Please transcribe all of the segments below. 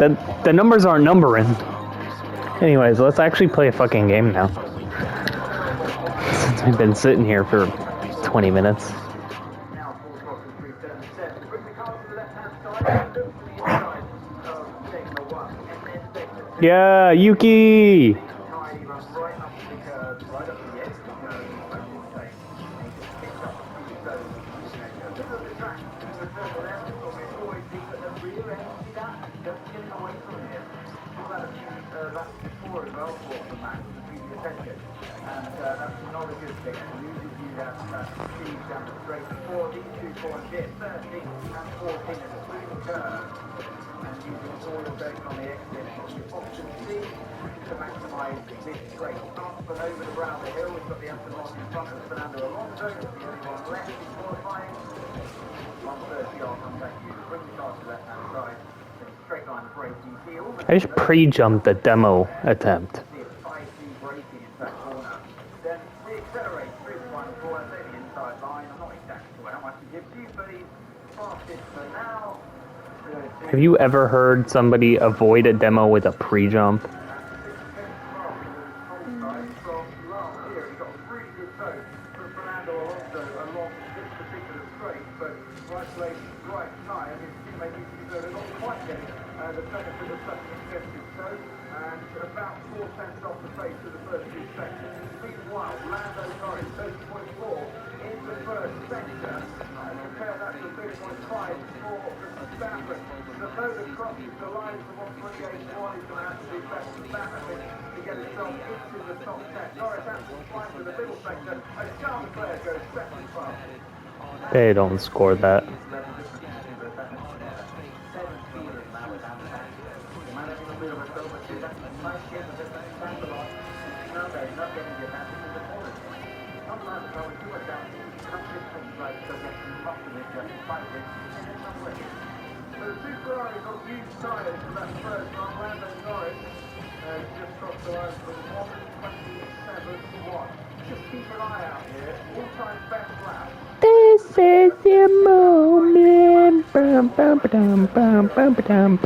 the numbers aren't numbering. Anyways, let's actually play a fucking game now. Since we've been sitting here for 20 minutes. Yeah, Yuki! I just pre-jumped the demo attempt. Have you ever heard somebody avoid a demo with a pre-jump? They don't score that. This is your moment. Bum, bum, ba-dum, bum, bum, ba-dum.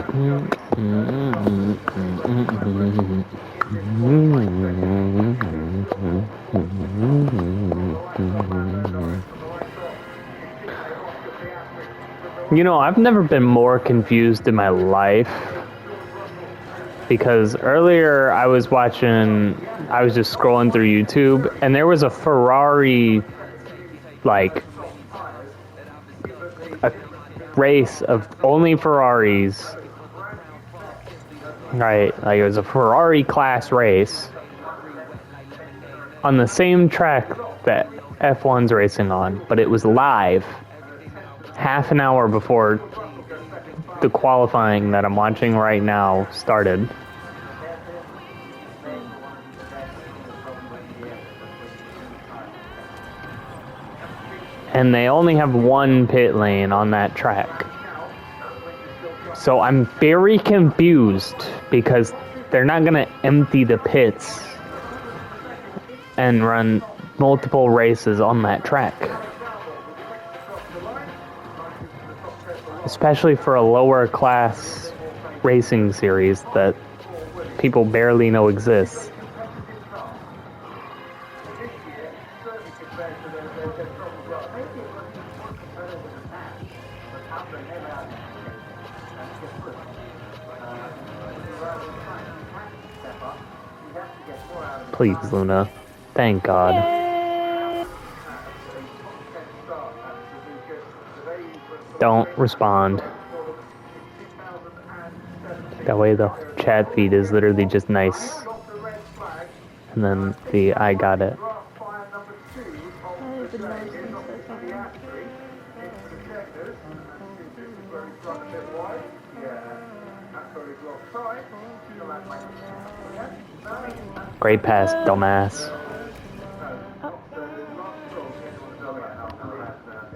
You know, I've never been more confused in my life. Because earlier I was just scrolling through YouTube, and there was a Ferrari, like, a race of only Ferraris. Right, like it was a Ferrari class race on the same track that F1's racing on, but it was live half an hour before the qualifying that I'm watching right now started. And they only have one pit lane on that track. So I'm very confused because they're not going to empty the pits and run multiple races on that track. Especially for a lower class racing series that people barely know exists. Please, Luna. Thank God. Don't respond. That way the chat feed is literally just nice. And then the I got it. Great pass, dumbass.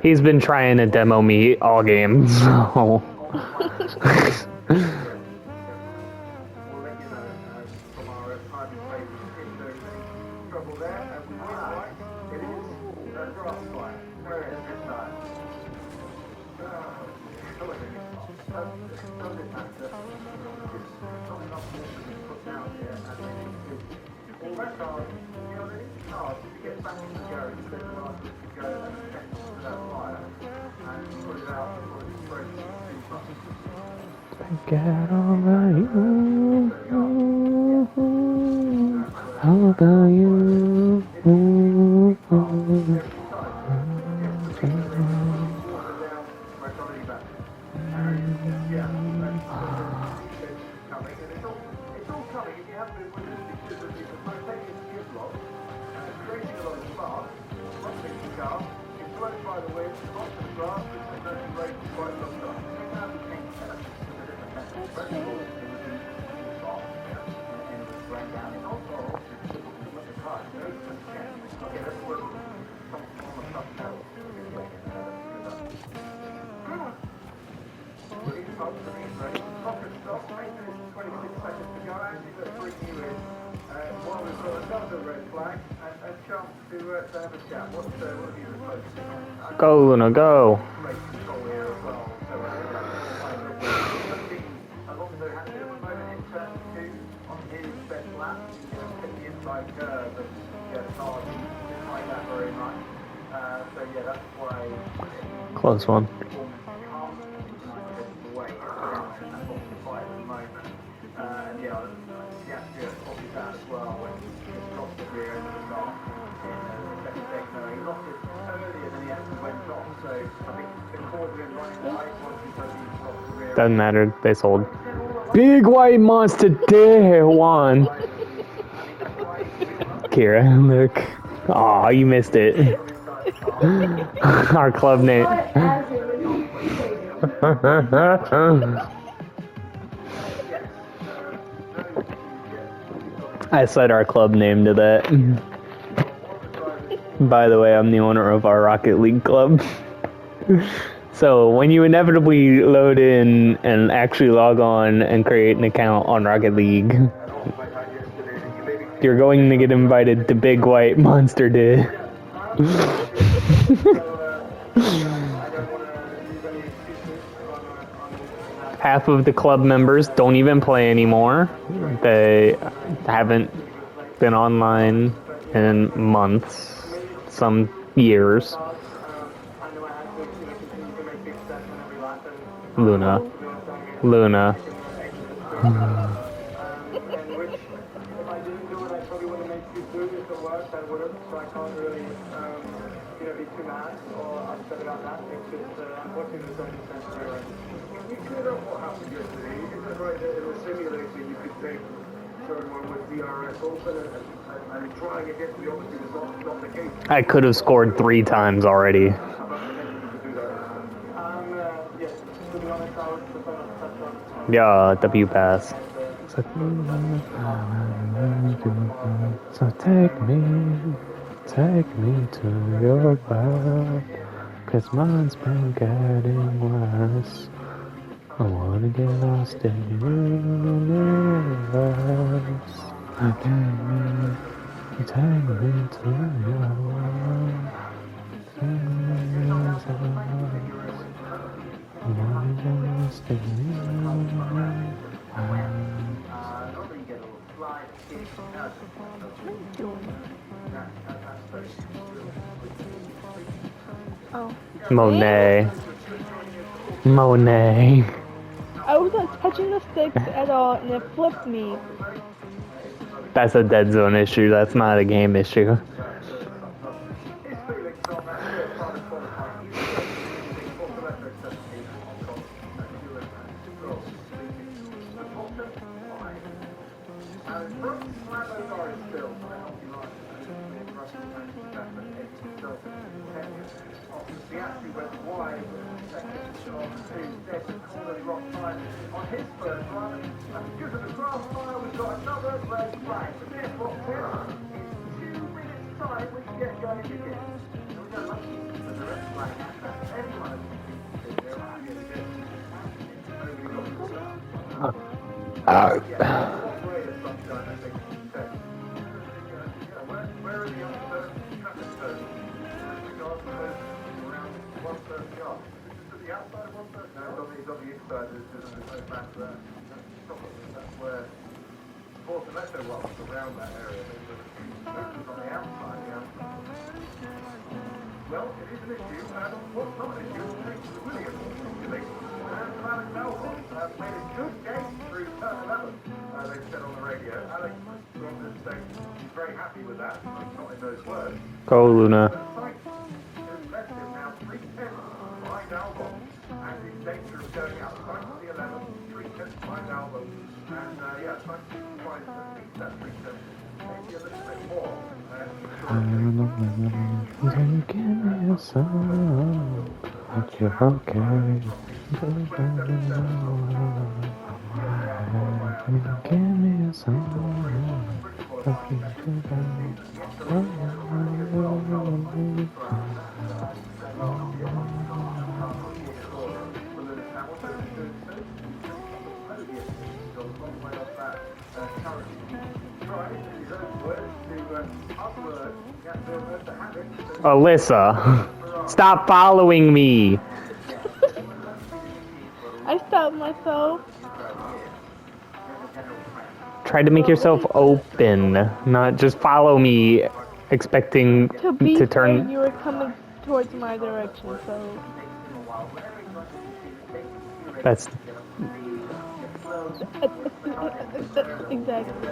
He's been trying to demo me all game, so... Get over you. How about you? Go, Luna, go. Close one. Doesn't matter, they sold. Big white monster dead one. Kira, look. Aw, you missed it. Our club name. I said our club name to that. By the way, I'm the owner of our Rocket League club. So when you inevitably load in and actually log on and create an account on Rocket League, you're going to get invited to Big White Monster Day. Half of the club members don't even play anymore. They haven't been online in months, some years. Luna. Luna. I could have scored 3 times already. Yeah, W pass. So take me to your bar, 'cause mine's been getting worse. I wanna get lost in your universe. Take me to your world. I wanna get lost in your universe. Oh. Monet. Monet. I was not touching the sticks at all, and it flipped me. That's a dead zone issue. That's not a game issue. Well, it is an issue, and what's not an issue is thanks to the Williams, really. And Alex Albon made a good game through turn 11, they said on the radio. Alex was on this stage, he's very happy with that, not in those words. Go, Luna. Left him now 3 tenths behind Albon, and in danger of going out. Thanks to the 11, 3 tenths behind Albon, and yeah, thanks to trying to beat that 3 tenths, maybe a little bit more. Give me a song, but you're okay. Give me a song, but Alyssa, stop following me. I stopped myself. Try to make yourself open, not just follow me, expecting To be to fair, turn. you were coming towards my direction, so That's exactly.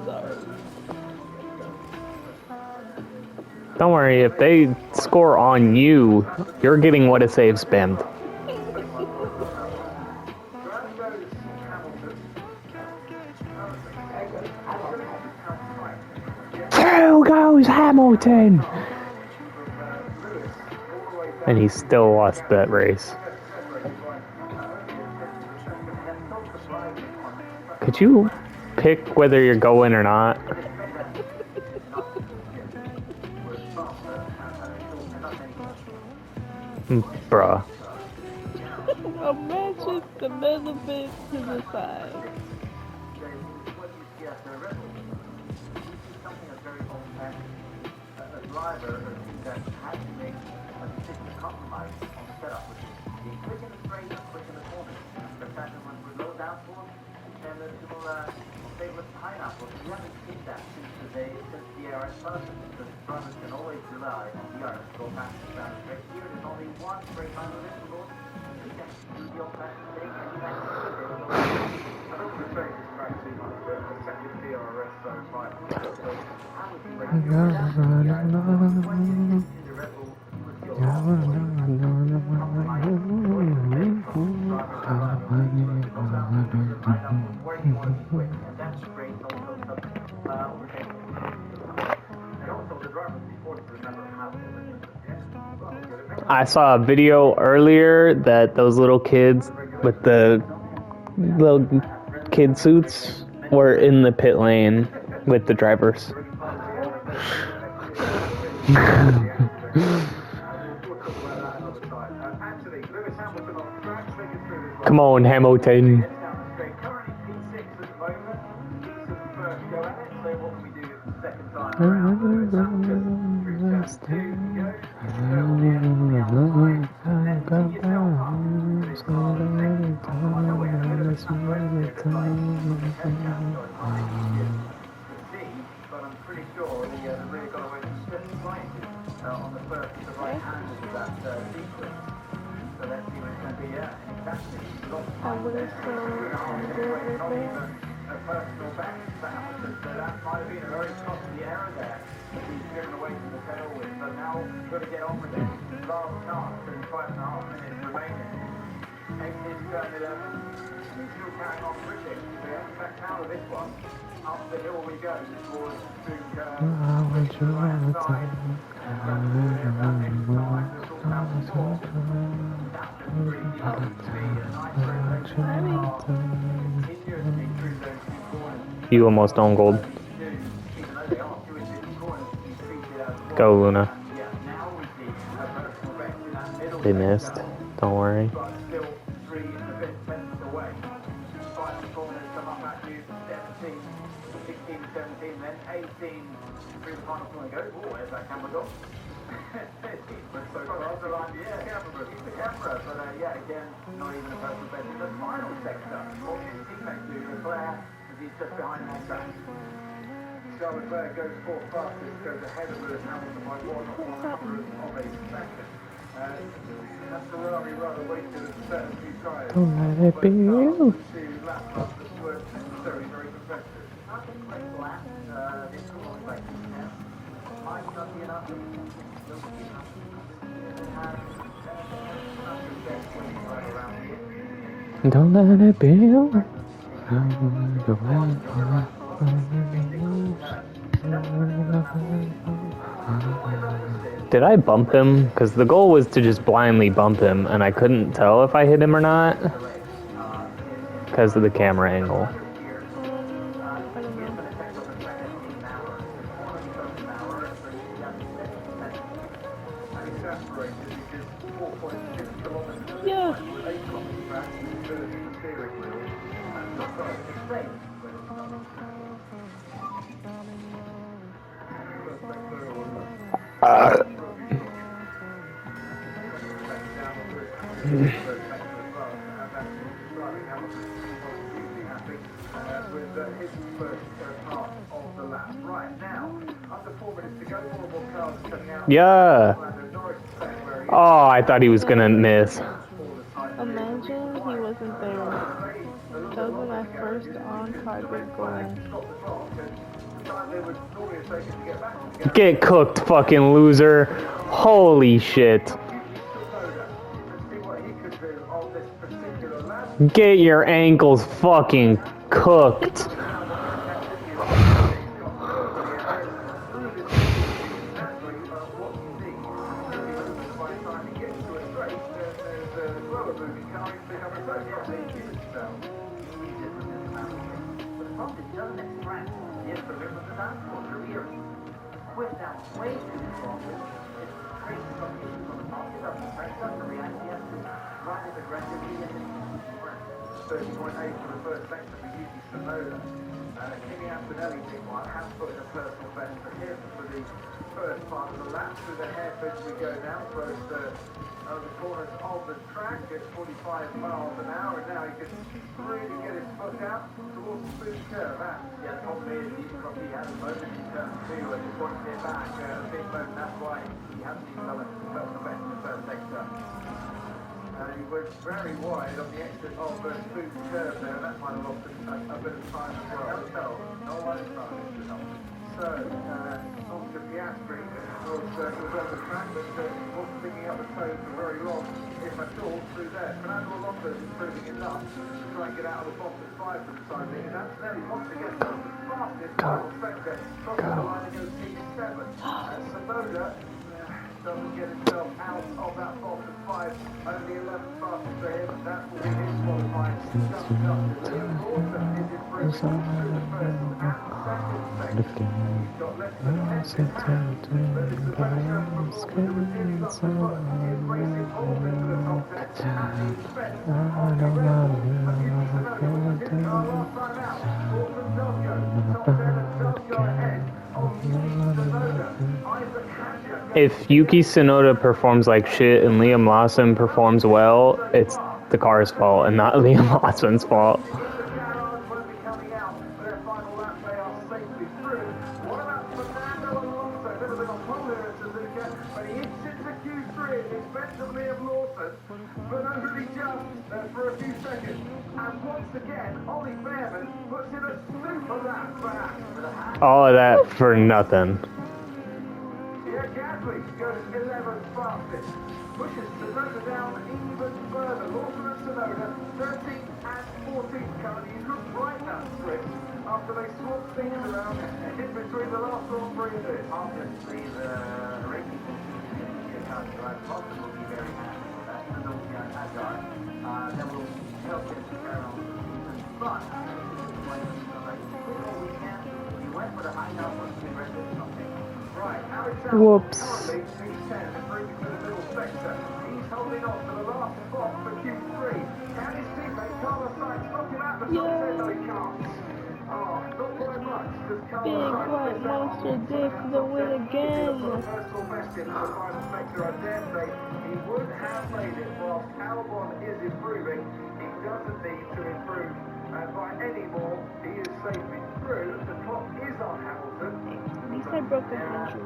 Sorry. Don't worry, if they score on you, you're getting what a save spammed. Two goes Hamilton! And he still lost that race. Could you pick whether you're going or not? Bruh. Imagine the benefit to the side. I saw a video earlier that those little kids with the little kid suits were in the pit lane with the drivers. Come on, Hamilton. I was so angry with it. Personal back that might have been a very costly error there that he's driven away from the pedal with, but now he's got to get on with it. Last chance, 5.5 minutes remaining. Exit turn 11, and he's still carrying on pushing. So he hasn't backed out of this one. Up the hill we go towards You almost own gold. Go, Luna. They missed. Don't worry. the line, yeah, camera, keep the camera. But yeah, again, not even a personal best in the final sector. All his teammates do, Leclerc, as he's just behind him on track. Charles Leclerc goes fourth fastest, goes ahead of Lewis Hamilton by 1/100 of a second. That's Ferrari rather wasted a certain few tires. Don't let it be you. Two lap buses were very, very competitive. Not a great lap. This was like now. Might not be enough. Don't be enough. Don't let it be you. Did I bump him? Because the goal was to just blindly bump him, and I couldn't tell if I hit him or not because of the camera angle. Yes. Yeah. Oh, I thought he was gonna miss. Imagine he wasn't there. That was my first on-target goal. Get cooked, fucking loser. Holy shit. Get your ankles fucking cooked. He was very wide on the exit of the food curve there, and that might have lost a bit of time as well. No one is trying to help. So, Oscar Piastri was on the track, but wasn't picking up the toes for very long, if at all, through there. Fernando Alonso is improving enough to try and get out of the bottom five for the time being. And that's nearly once again the fastest final sector, crossing the line and goes P7. Tsunoda doesn't get himself out of that bottom five, only 11 fastest for him, and that will be his qualifying. Liam Lawson is improving through the first and second section. He's got less than 10 seconds. But it's the best show from Lawson, who was in the top spot. He is racing all into the top 10, and he expects on the rim. A few Tsunoda was his car last time out. Lawson does go, top 7 does go ahead of Tsunoda. Isaac Hatcher. If Yuki Tsunoda performs like shit and Liam Lawson performs well, it's the car's fault and not Liam Lawson's fault. All of that for nothing. Goes 11th fastest, pushes Tsunoda down even further. Lawson and Tsunoda, 13th and 14th currently. He looks right that strip after they swapped things around in between the last Grand Prix of it. Obviously, the racing drive possible will be very happy with that. And they'll be agile. That will help get to Carol. But, he went for the high number to get rid of something. Whoops. He's holding on to the last spot for Q3. Can his teammate Carlos Sainz knock him out the top 10? No, he can't. Oh, not quite much. Big white monster dick for the win again. Personal best in the final sector, I dare say he would have made it whilst Albon is improving. He doesn't need to improve by any more. He is safely through. The clock is on Hamilton. At least I broke a hundred.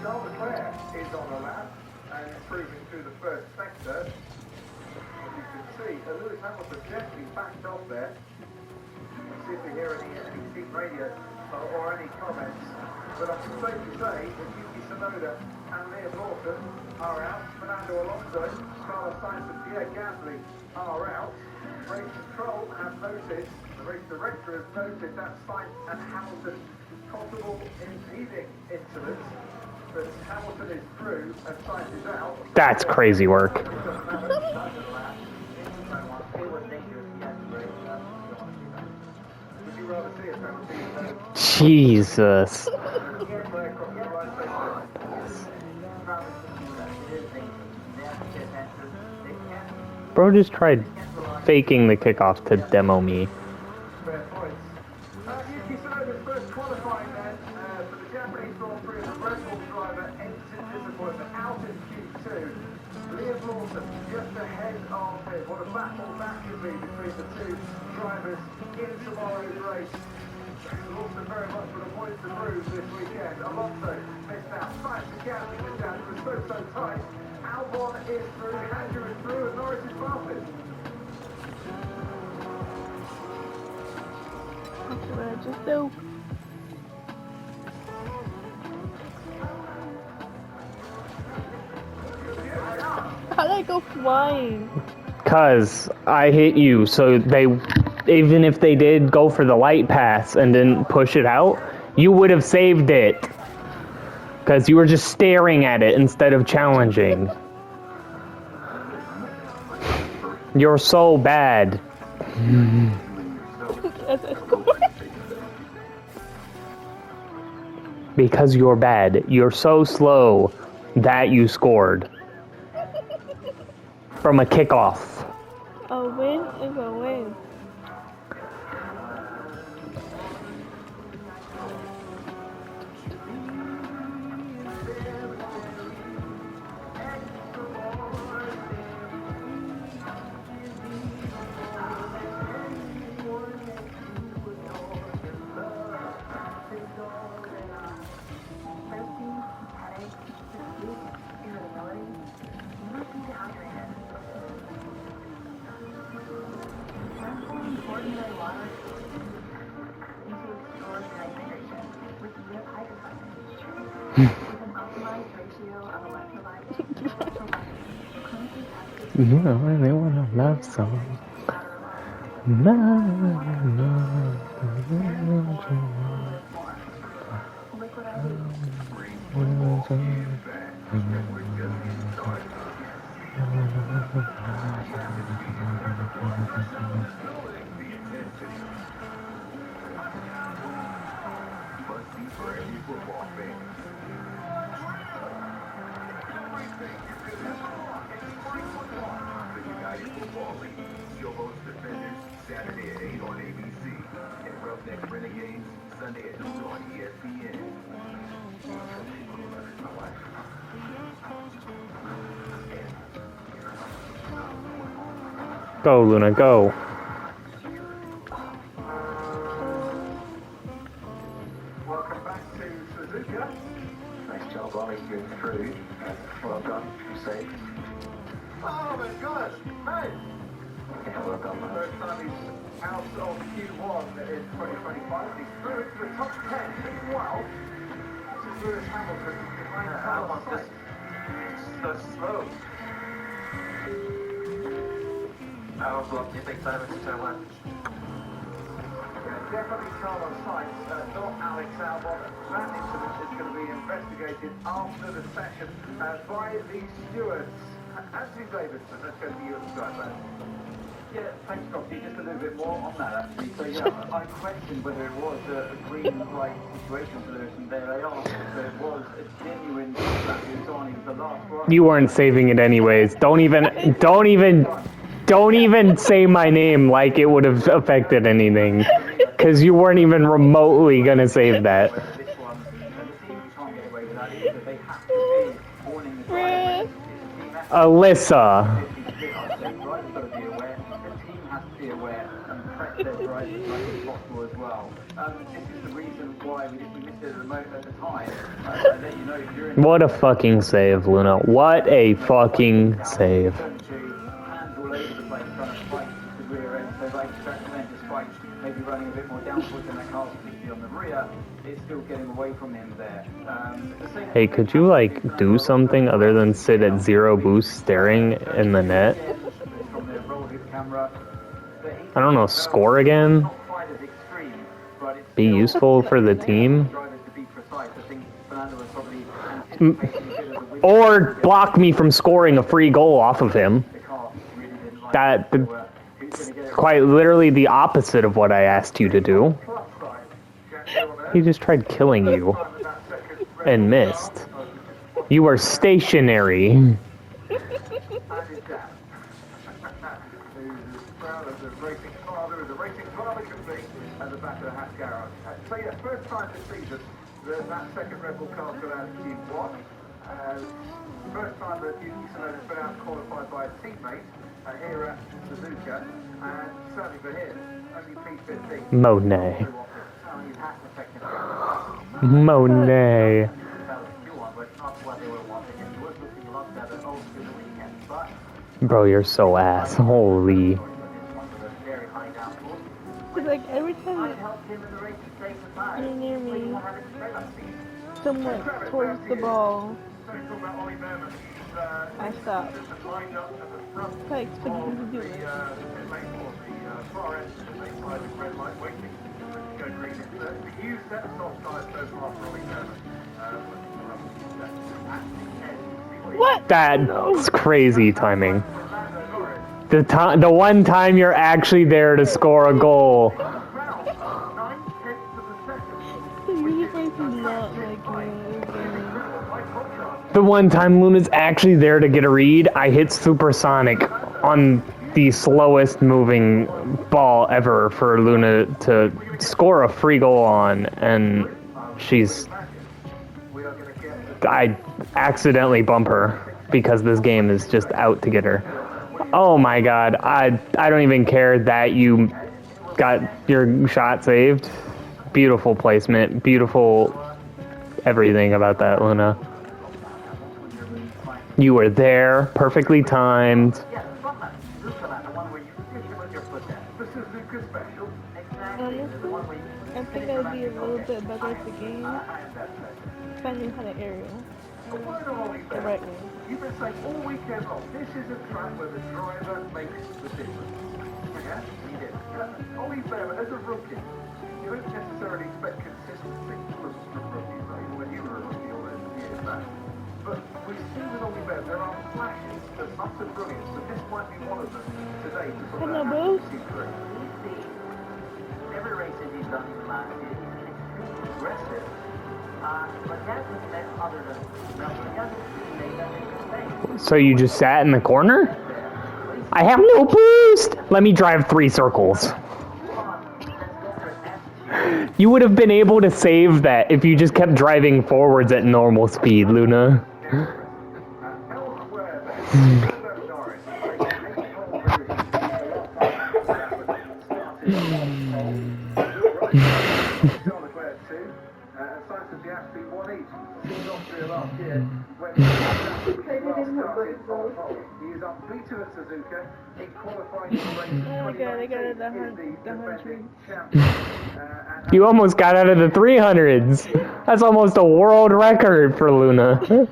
Charles Leclerc is on the lap and improving through the first sector. As you can see, Lewis Hamilton definitely backed off there. Let's see if we hear any team radio or any comments. But I'm safe to say that Yuki Tsunoda and Liam Lawson are out. Fernando Alonso, Carlos Sainz and Pierre Gasly are out. Race control have noted, the race director has noted that Sainz and Hamilton possible impeding incidents. But Hamilton is through and Sainz is out. That's crazy work. Jesus. Bro just tried faking the kickoff to demo me. Fair points. Yuki Tsunoda's first qualifying then for the Japanese Grand Prix as a Red Bull driver entered disappointment out in Q2. Liam Lawson just ahead of him. What a battle that could be between the two drivers in tomorrow's race. Lawson very much with a point to prove this weekend. Alonso missed out. Sainz and Gasly missed out. It was so tight. Albon is through, Andrew is through, and Norris is fastest. That's what I just do. How'd I go flying? Cause I hit you, so they, even if they did go for the light pass and didn't push it out, you would have saved it. Cause you were just staring at it instead of challenging. You're so bad. Because you're bad. You're so slow that you scored. From a kickoff. A win is a win. You know, they want a love song. Saturday at 8 on ABC, and Roughneck Renegades Sunday at 2 on ESPN. Go, Luna, go. Welcome back to Suzuka. Nice job, Ollie, getting through. Well done, safe. Oh my gosh, hey! Yeah, well done, man. First time he's out of Q1 in 2025. He's through into the top 10. Wow. This is Lewis Hamilton behind Carlos Sainz. So slow. Power block, you think Simon to turn left? Definitely Carlos Sainz, not Alex Albon. That incident is going to be investigated after the session by the stewards. Anthony Davidson, let's go to you and start that. Yeah, thanks, Scotty. Just a little bit more on that, actually. So, yeah, I questioned whether it was a green light situation for Lewis, and there they are. So it was a genuine contract with Sony with the last one. You weren't saving it anyways. Don't even say my name like it would have affected anything. Because you weren't even remotely gonna save that. This one, the team can't get away with that either. They have to be warning the driver. Alyssa. What a fucking save, Luna. What a fucking save. Maybe running a bit more downforce in that car, particularly on the rear, it's still getting away from him there. Hey, could you, like, do something other than sit at 0 boost staring in the net? I don't know, score again? Be useful for the team? Or block me from scoring a free goal off of him. That's quite literally the opposite of what I asked you to do. He just tried killing you. And missed. You were stationary. So yeah, first time this season that second Red Bull car got out of Q1. First time that Yuki has been out qualified by a teammate here at Suzuka, and certainly for him, only P15. Monet. Monet. Bro, you're so ass. Holy. Like every time you're near me, somewhat towards the ball, I stop. I expect you to do it. What? That's crazy timing. The one time you're actually there to score a goal. The one time Luna's actually there to get a read, I hit supersonic on the slowest moving ball ever for Luna to score a free goal on, and I accidentally bump her because this game is just out to get her. Oh my god, I don't even care that you got your shot saved. Beautiful placement, beautiful everything about that, Luna. You were there, perfectly timed. I think I'd be a little bit better at the game if I knew how to aerial. The right way. You've been saying all weekend long, this is a track where the driver makes the difference. Yeah, he did. Ollie Bear, as a rookie, you don't necessarily expect consistency from rookies, though, when you were a rookie all those years back. But we see with Ollie Bear, there are flashes of utter brilliance, but this might be one of them today. Hello, Bruce. Every race that he's done in the last year, he's been extremely aggressive. But he hasn't met other than he hasn't made that big mistake. So you just sat in the corner? I have no boost! Let me drive 3 circles. You would have been able to save that if you just kept driving forwards at normal speed, Luna. You almost got out of the 300s. That's almost a world record for Luna. So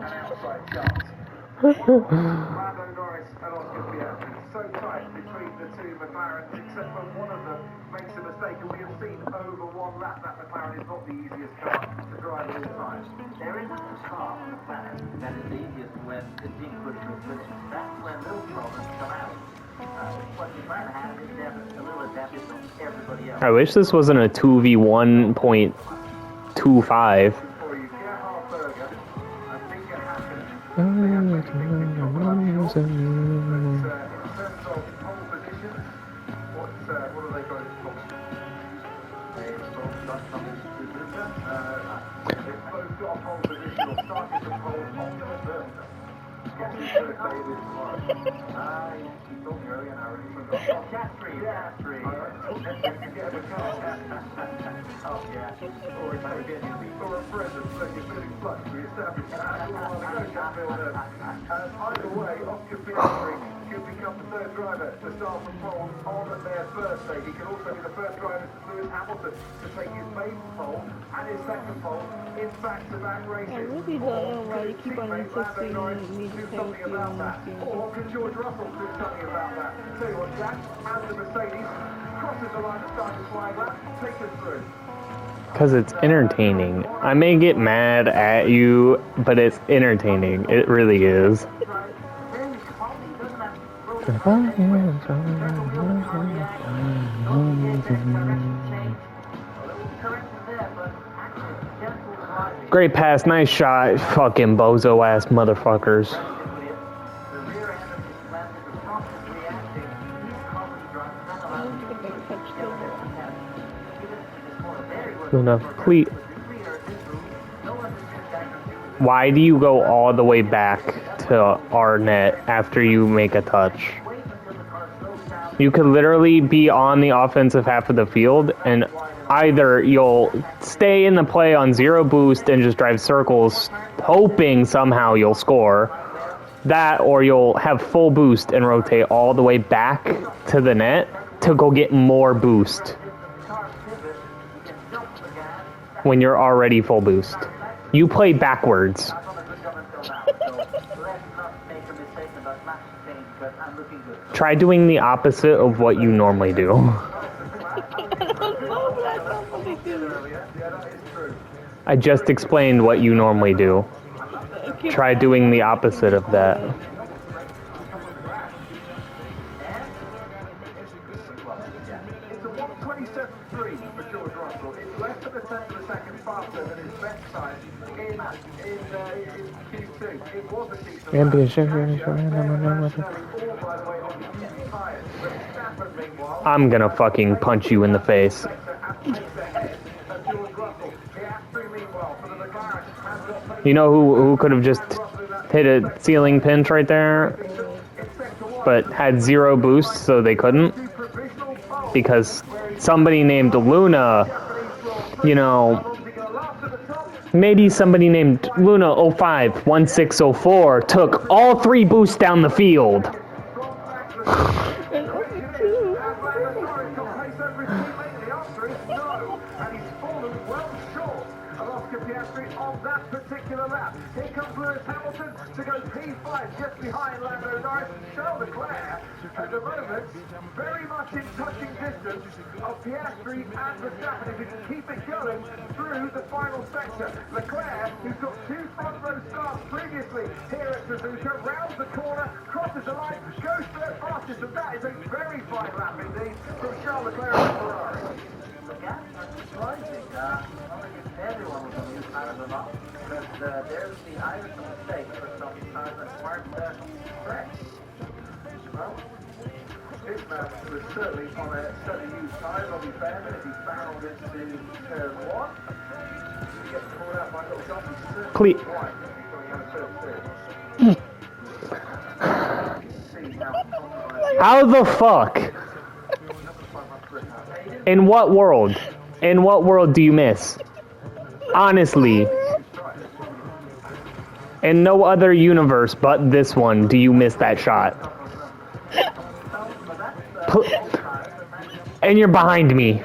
tight between the two McLarens, except when one of them makes a mistake, and we have seen over one lap that McLaren is not the easiest car to drive at all times. There isn't a car on the planet that is the easiest when the team pushes the switch. That's when little problems come out. I wish this wasn't a 2v1.25. Before you get half burger, I think it happens. They have taken a big job on that shot. But in terms of pole position, what are they going to call it? They've both got a pole position or started to pole on the first. Guess who's going to say this tomorrow? You told me earlier now, already forgot. Oh, Catherine. Oh, yeah. Or a present, so you're feeling flushed for yourself. Either way, Oscar Piastri could become the third driver to start from pole on their birthday. He could also be the first driver to Lewis Hamilton to take his maiden pole and his second pole in back-to-back races. I really don't know why you keep on insisting me to do pay something for about that. you. Or could George Russell do something about that? Tell you what, Jack, as the Mercedes crosses the line to start his flying lap, take us through. Because it's entertaining. I may get mad at you, but it's entertaining. It really is. Great pass, nice shot. Fucking bozo ass motherfuckers. Luna, please. Why do you go all the way back to our net after you make a touch? You could literally be on the offensive half of the field, and either you'll stay in the play on zero boost and just drive circles, hoping somehow you'll score. That, or you'll have full boost and rotate all the way back to the net to go get more boost when you're already full boost. You play backwards. Try doing the opposite of what you normally do. I just explained what you normally do. Try doing the opposite of that. It's a 1:27.3 for George Russell. It's less than a tenth of a second faster than his best time in Q2. It was a decent lap. I'm gonna fucking punch you in the face. You know who could have just hit a ceiling pinch right there, but had zero boost, so they couldn't? Because somebody named Luna, you know, maybe somebody named Luna 051604 took all 3 boosts down the field. On that particular lap. Here comes Lewis Hamilton to go P5 just behind Lando Norris. Charles Leclerc at the moment very much in touching distance of Piastri and Verstappen. If he can keep it going through the final sector. Leclerc, who's got 2 front row starts previously here at Suzuka, rounds the corner, crosses the line, goes third fastest, and that is a very fine lap indeed from Charles Leclerc and Ferrari. Surprising. Everyone was on the inside of the lot, but there's the Irish mistake for some time that smart correct. Well, this man was certainly on a set of used tires. I'll be fair, but if he barreled into turn 1, he gets caught out by little John. He's certainly white. How the fuck? In what world? In what world do you miss? Honestly. In no other universe but this one do you miss that shot. And you're behind me.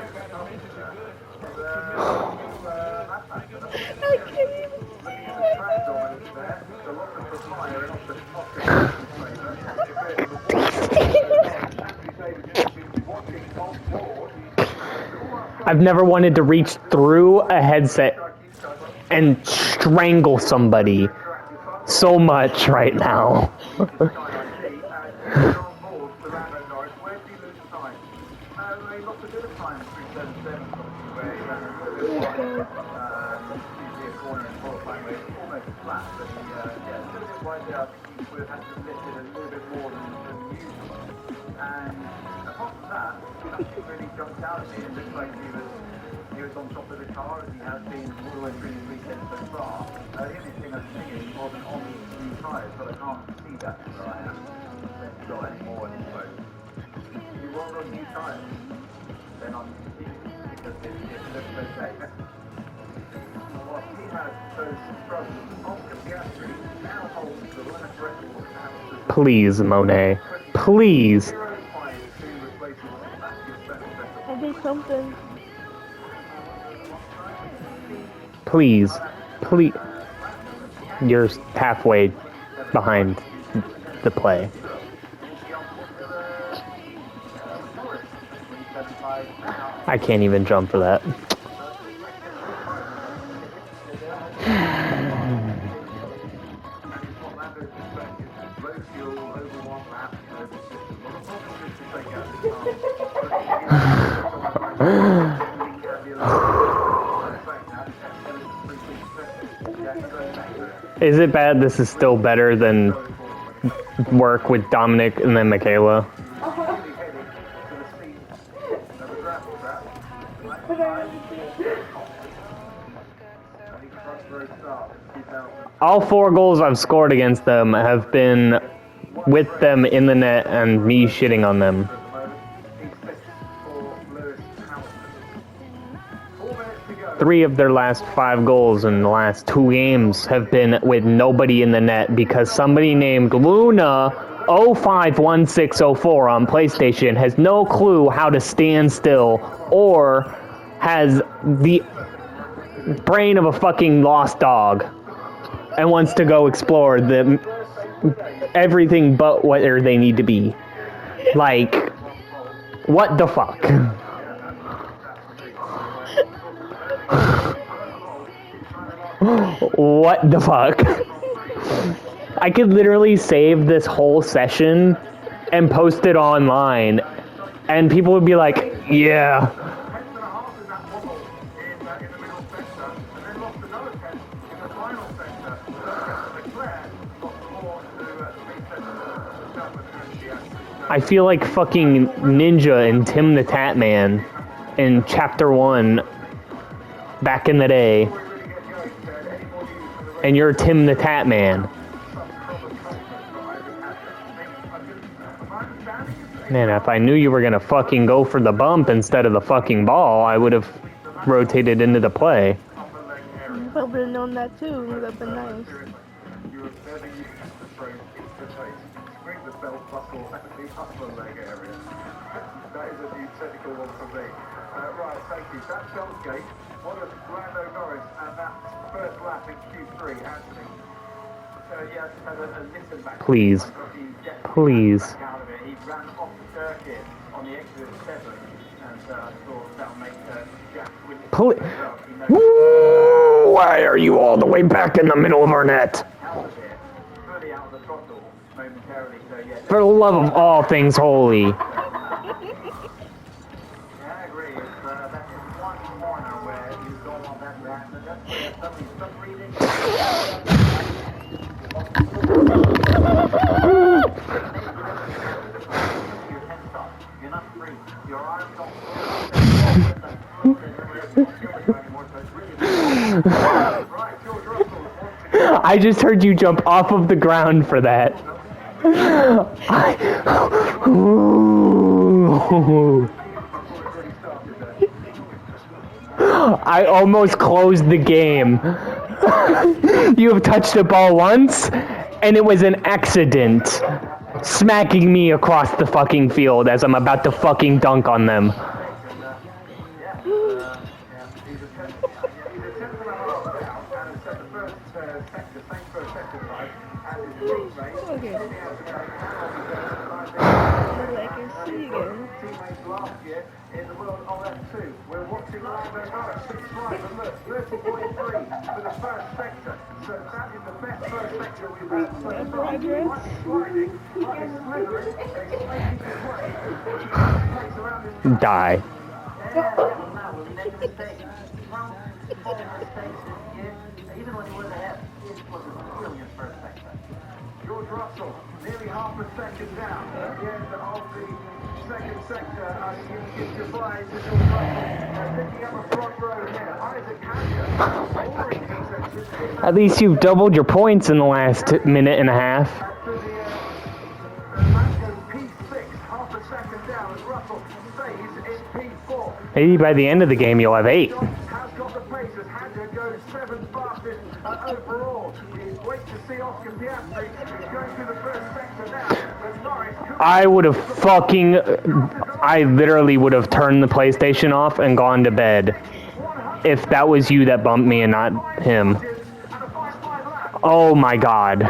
I've never wanted to reach through a headset and strangle somebody so much right now. He lost a bit of time through turn 7, where he ran a little bit wide. Usually a corner in qualifying where it's almost flat, but he, a little bit wide there. I think he would have had to lift it a little bit more than usual. And apart from that, nothing really jumped out at me. It looked like he was on top of the car, as he has been all the way through the weekend so far. The only thing I'm seeing is he wasn't on these new tyres, but I can't see that from where I am. He's got any more info. If he was on new tyres, then I'm confused, because it looks okay. Well, he has those struggles. Oscar Piastri now holds the Linux record now. Please, Monet. Please. 0.52 replaces Sebastian Vettel. I did something. Please. Please. You're halfway behind the play. I can't even jump for that. Is it bad this is still better than work with Dominic and then Michaela? All 4 goals I've scored against them have been with them in the net and me shitting on them. 3 of their last 5 goals in the last 2 games have been with nobody in the net because somebody named Luna 051604 on PlayStation has no clue how to stand still or has the brain of a fucking lost dog and wants to go explore everything but where they need to be. Like, what the fuck? What the fuck? I could literally save this whole session and post it online, and people would be like, yeah. I feel like fucking Ninja and Tim the Tatman in Chapter 1 back in the day. And you're Tim the Tatman. Man, if I knew you were gonna fucking go for the bump instead of the fucking ball, I would have rotated into the play. I would have known that too. It would have been nice. That is a new technical one for me. Right, thank you. That's Gate. What a Lando Norris and that first lap in Q3, Anthony. Yeah, had a listen back. Please. Please. Out of it. He ran off the circuit on the exit of 7, and thought that'll make Jack win. Why are you all the way back in the middle of our net? Out of it. Fully out of the throttle momentarily, so yeah. For the love of all things holy. I just heard you jump off of the ground for that. I almost closed the game. You have touched the ball once, and it was an accident. Smacking me across the fucking field as I'm about to fucking dunk on them. die. George Russell, nearly half a second down at the end of the second sector. You surprised that George Russell picking up a front row here. Isaac Hatcher, At least you've doubled your points in the last minute and a half. P6, half a second down as Russell stays in P4. Maybe by the end of the game you'll have 8. Has got the pace as Hatcher goes 7th fastest overall. It's great to see Oscar Piastri going through the first sector now. But Norris I literally would have turned the PlayStation off and gone to bed if that was you that bumped me and not him. Oh my god.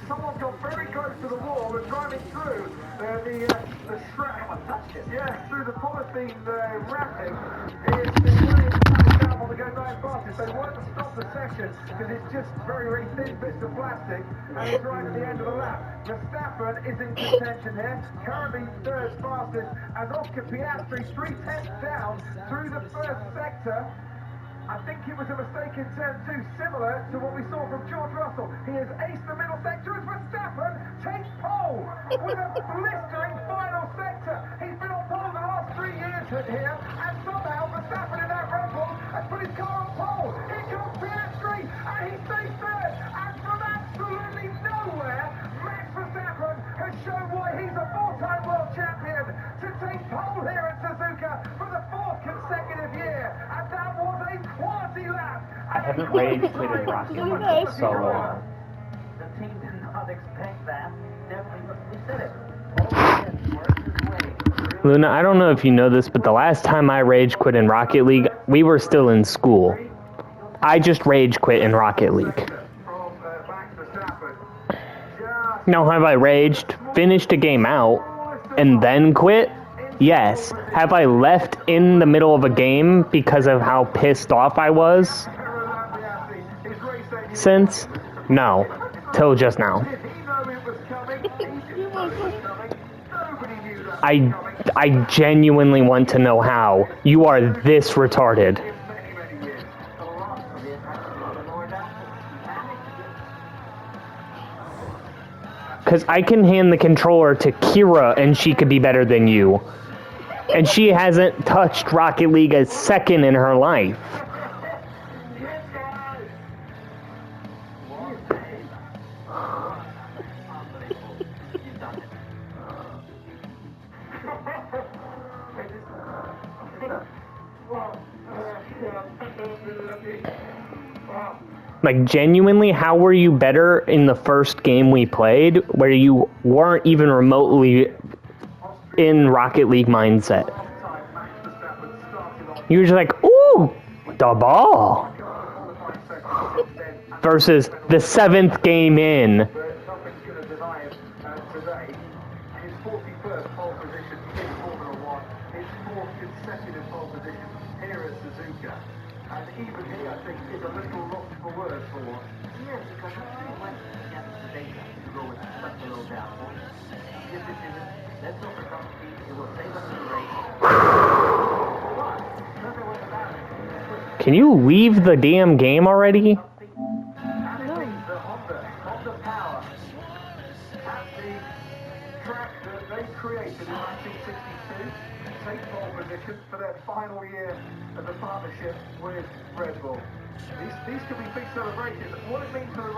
Someone got very close to the wall and driving through the strap. Yeah, through the polythene wrapping. It's down on the go nine fastest. They want to stop the session because it's just very, very thin bits of plastic and it's right at the end of the lap. Verstappen is in contention here, currently third fastest, and Oscar Piastri 3/10 down through the first sector. I think it was a mistake in turn 2, similar to what we saw from George Russell. He has aced the middle sector as Verstappen takes pole with a blistering final sector. He's been on pole the last 3 years here, and somehow Verstappen in that Red Bull has put his car on pole. Here comes Piastri, and he stays third. And from absolutely nowhere, Max Verstappen has shown why he's a 4-time world champion to take pole here at Suzuka for the 4th consecutive year. And that was a quality lap. I haven't rage quitted Rocket League in so long. The team did not expect that. Definitely, we said it. Luna, I don't know if you know this, but the last time I rage quit in Rocket League, we were still in school. I just rage quit in Rocket League. Now, have I raged, finished a game out, and then quit? Yes. Have I left in the middle of a game because of how pissed off I was? Since? No. Till just now. I genuinely want to know how. You are this retarded. Because I can hand the controller to Kira and she could be better than you. And she hasn't touched Rocket League a second in her life. Like, genuinely, how were you better in the first game we played, where you weren't even remotely in Rocket League mindset? You were just like, ooh, the ball. Versus the 7th game in. And even he, I think, is a little lost for words for what. Yes, because I think when you get the data to go with such a low downforce, this decision, let's go for some speed, it will save us the race. Can you leave the damn game already? And it means that Honda Power, at the track that they created in 1962, take pole position for their final year of the partnership with Red Bull. These could be big celebrations. What it means for the race